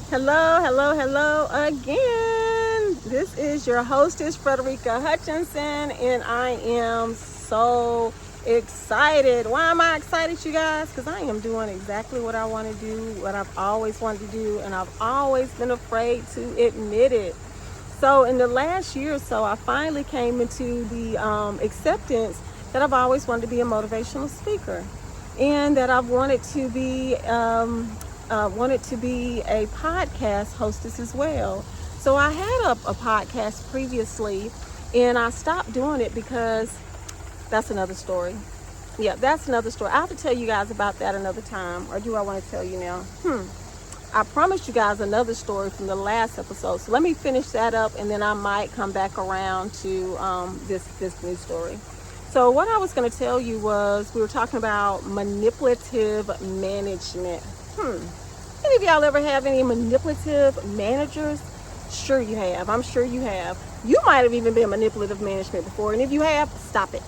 Hello, hello, hello again. This is your hostess, Frederica Hutchinson, and I am so excited. Why am I excited, you guys? Because I am doing exactly what I want to do, what I've always wanted to do, and I've always been afraid to admit it. So in the last year or so, I finally came into the acceptance that I've always wanted to be a motivational speaker, and that I've wanted to be a podcast hostess as well. So I had a podcast previously, and I stopped doing it because that's another story. Yeah, that's another story. I have to tell you guys about that another time, or do I want to tell you now? I promised you guys another story from the last episode, so let me finish that up, and then I might come back around to this new story. So what I was going to tell you was, we were talking about manipulative management. Any of y'all ever have any manipulative managers? Sure you have. I'm sure you have. You might have even been manipulative management before, and if you have, stop it.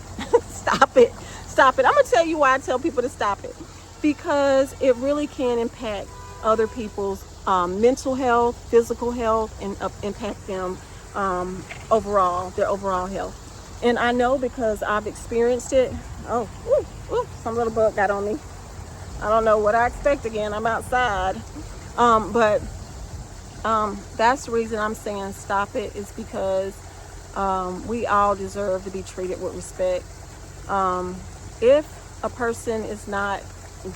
Stop it. Stop it. I'm going to tell you why I tell people to stop it. Because it really can impact other people's mental health, physical health, and impact them their overall health. And I know because I've experienced it. Oh, some little bug got on me. I don't know what I expect again. I'm outside. But that's the reason I'm saying stop it, is because we all deserve to be treated with respect. If a person is not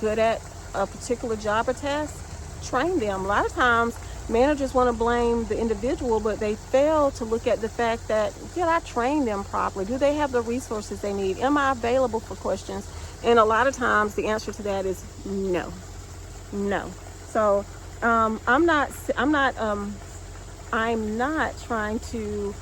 good at a particular job or task, train them. A lot of times managers want to blame the individual, but they fail to look at the fact that, did I train them properly? Do they have the resources they need? Am I available for questions? And a lot of times the answer to that is no. So I'm not trying to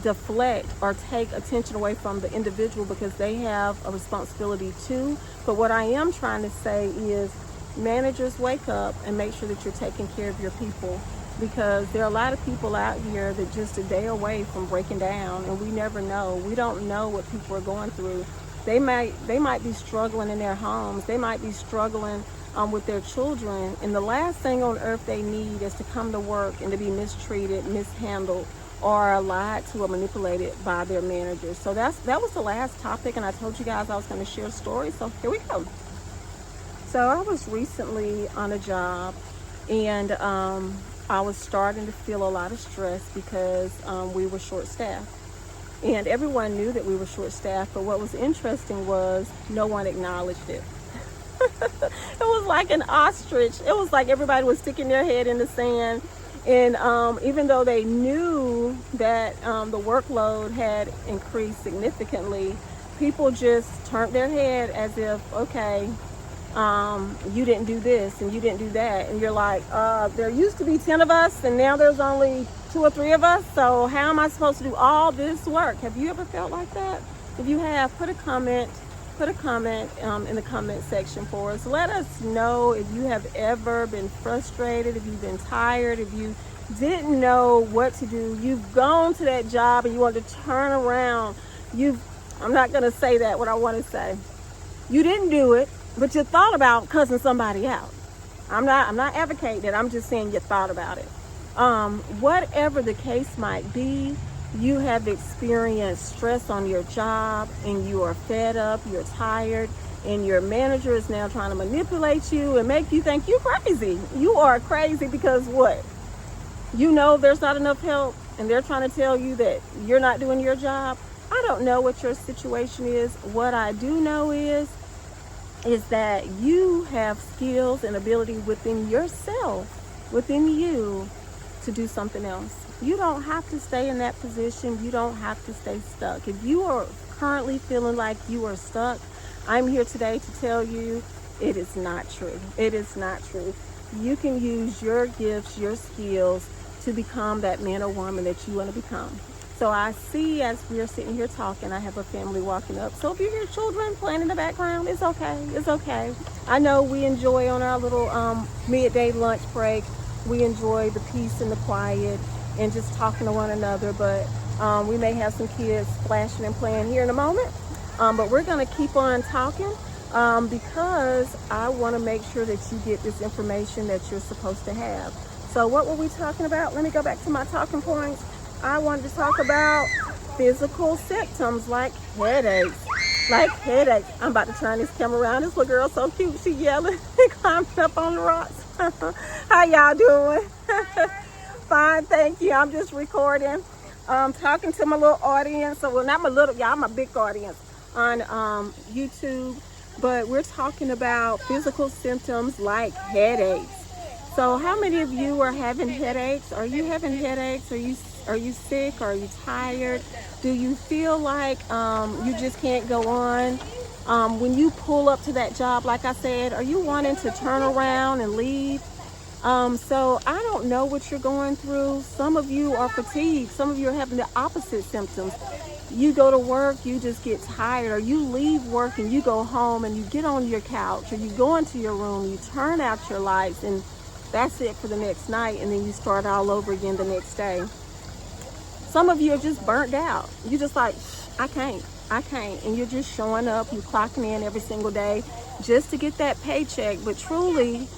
deflect or take attention away from the individual, because they have a responsibility too. But what I am trying to say is, managers, wake up and make sure that you're taking care of your people, because there are a lot of people out here that just a day away from breaking down, and we never know. We don't know what people are going through. They might be struggling in their homes. They might be struggling with their children, and the last thing on earth they need is to come to work and to be mistreated, mishandled, or lied to or manipulated by their managers. So that was the last topic, and I told you guys I was going to share a story, so here we go. So I was recently on a job, and I was starting to feel a lot of stress because we were short-staffed. And everyone knew that we were short-staffed, but what was interesting was no one acknowledged it. It was like an ostrich. It was like everybody was sticking their head in the sand. And even though they knew that the workload had increased significantly, people just turned their head as if, okay, you didn't do this and you didn't do that, and you're like, there used to be 10 of us and now there's only 2 or 3 of us, so how am I supposed to do all this work? Have you ever felt like that? If you have, put a comment in the comment section for us. Let us know if you have ever been frustrated, if you've been tired, if you didn't know what to do, you've gone to that job and you want to turn around. I'm not going to say that, what I want to say. You didn't do it, but you thought about cussing somebody out. I'm not advocating it. I'm just saying you thought about it. Whatever the case might be, you have experienced stress on your job and you are fed up, you're tired, and your manager is now trying to manipulate you and make you think you're crazy. You are crazy because what? You know there's not enough help, and they're trying to tell you that you're not doing your job. I don't know what your situation is. What I do know is that you have skills and ability within yourself, within you, to do something else. You don't have to stay in that position. You don't have to stay stuck. If you are currently feeling like you are stuck, I'm here today to tell you it is not true. It is not true. You can use your gifts, your skills to become that man or woman that you want to become. So I see, as we're sitting here talking, I have a family walking up. So if you hear children playing in the background, it's okay. It's okay. I know we enjoy on our little midday lunch break. We enjoy the peace and the quiet and just talking to one another. But we may have some kids splashing and playing here in a moment. But we're going to keep on talking. because I want to make sure that you get this information that you're supposed to have. So what were we talking about? Let me go back to my talking points. I wanted to talk about physical symptoms like headaches. Like headaches. I'm about to turn this camera around. This little girl's so cute. She yelling and climbing up on the rocks. How y'all doing? Fine, thank you. I'm just recording. Talking to my little audience. Well, not my little, y'all, my big audience on YouTube. But we're talking about physical symptoms like headaches. So how many of you are having headaches? Are you having headaches? Are you sick? Are you tired? Do you feel like you just can't go on? When you pull up to that job, like I said, are you wanting to turn around and leave? So I don't know what you're going through. Some of you are fatigued. Some of you are having the opposite symptoms. You go to work, you just get tired, or you leave work and you go home and you get on your couch, or you go into your room, you turn out your lights, and that's it for the next night, and then you start all over again the next day. Some of you are just burnt out. You're just like, I can't. And you're just showing up, you're clocking in every single day just to get that paycheck. But truly,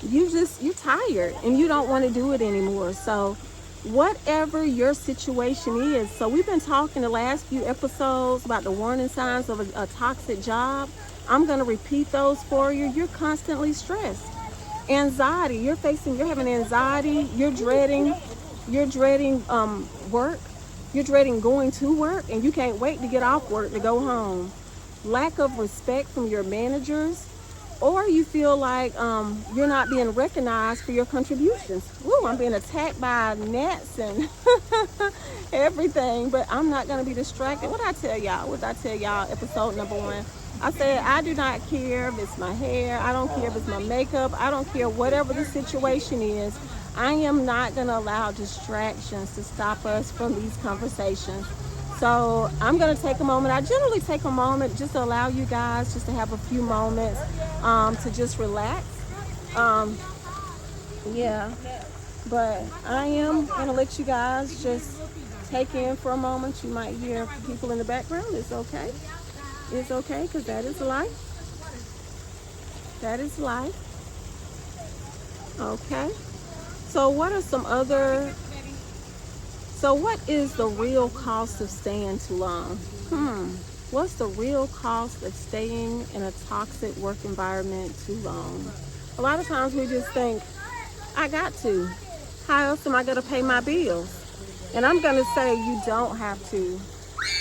you're tired and you don't want to do it anymore. So whatever your situation is, so we've been talking the last few episodes about the warning signs of a toxic job. I'm going to repeat those for you. You're constantly stressed. Anxiety, you're having anxiety, you're dreading work, you're dreading going to work, and you can't wait to get off work to go home. Lack of respect from your managers, or you feel like you're not being recognized for your contributions. Woo, I'm being attacked by gnats and everything, but I'm not going to be distracted. What did I tell y'all episode number 1? I said, I do not care if it's my hair. I don't care if it's my makeup. I don't care whatever the situation is. I am not going to allow distractions to stop us from these conversations. So I'm going to take a moment. I generally take a moment just to allow you guys just to have a few moments to just relax. Yeah, but I am going to let you guys just take in for a moment. You might hear people in the background. It's okay. It's okay, because that is life. That is life. Okay. So what is the real cost of staying too long? What's the real cost of staying in a toxic work environment too long? A lot of times we just think, I got to. How else am I going to pay my bills? And I'm going to say you don't have to.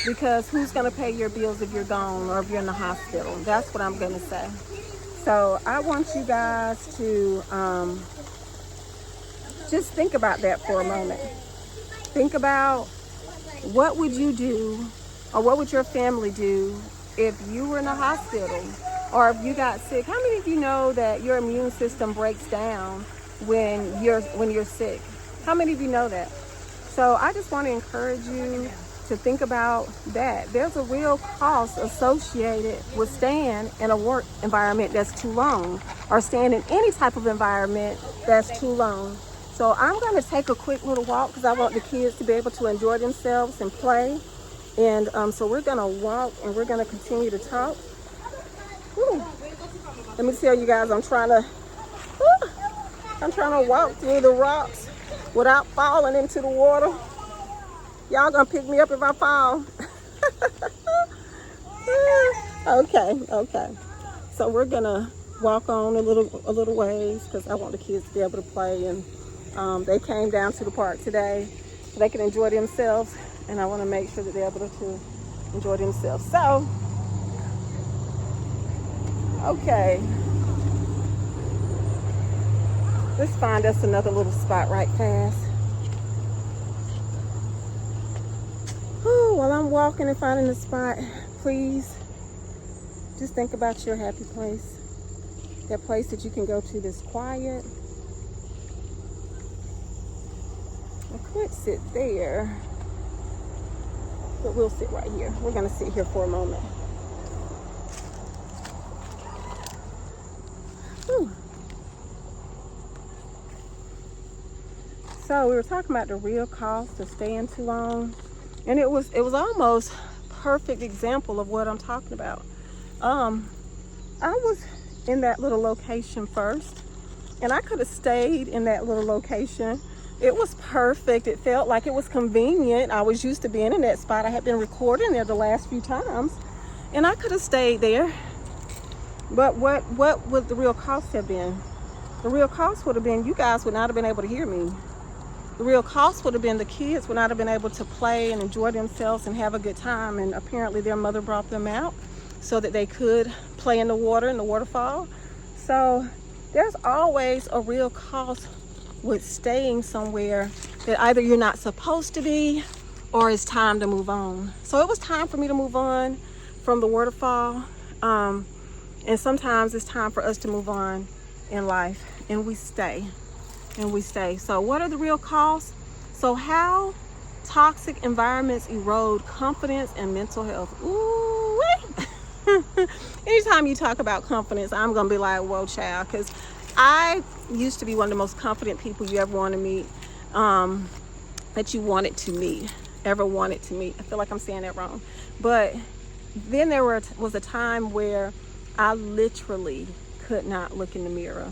Because who's going to pay your bills if you're gone or if you're in the hospital? That's what I'm going to say. So I want you guys to just think about that for a moment. Think about what would you do, or what would your family do if you were in the hospital or if you got sick? How many of you know that your immune system breaks down when you're sick? How many of you know that? So I just want to encourage you to think about that. There's a real cost associated with staying in a work environment that's too long, or staying in any type of environment that's too long. So I'm going to take a quick little walk because I want the kids to be able to enjoy themselves and play. And so we're going to walk and we're going to continue to talk. Whew. Let me tell you guys, I'm trying to walk through the rocks without falling into the water. Y'all gonna pick me up if I fall? Okay. So we're gonna walk on a little ways because I want the kids to be able to play, and they came down to the park today so they can enjoy themselves, and I want to make sure that they're able to enjoy themselves. So, okay, let's find us another little spot right fast. While I'm walking and finding a spot, please just think about your happy place. That place that you can go to that's quiet. I could sit there, but we'll sit right here. We're going to sit here for a moment. Whew. So we were talking about the real cost of staying too long. And it was almost perfect example of what I'm talking about. I was in that little location first, and I could have stayed in that little location. It was perfect. It felt like it was convenient. I was used to being in that spot. I had been recording there the last few times, and I could have stayed there. But what would the real cost have been? The real cost would have been you guys would not have been able to hear me. The real cost would have been the kids would not have been able to play and enjoy themselves and have a good time. And apparently their mother brought them out so that they could play in the water, in the waterfall. So there's always a real cost with staying somewhere that either you're not supposed to be or it's time to move on. So it was time for me to move on from the waterfall. And sometimes it's time for us to move on in life, and we stay. So what are the real costs? So how toxic environments erode confidence and mental health. Ooh, anytime you talk about confidence, I'm gonna be like, whoa, child, because I used to be one of the most confident people you ever want to meet, that you wanted to meet, ever wanted to meet. I feel like I'm saying that wrong. But then there was a time where I literally could not look in the mirror.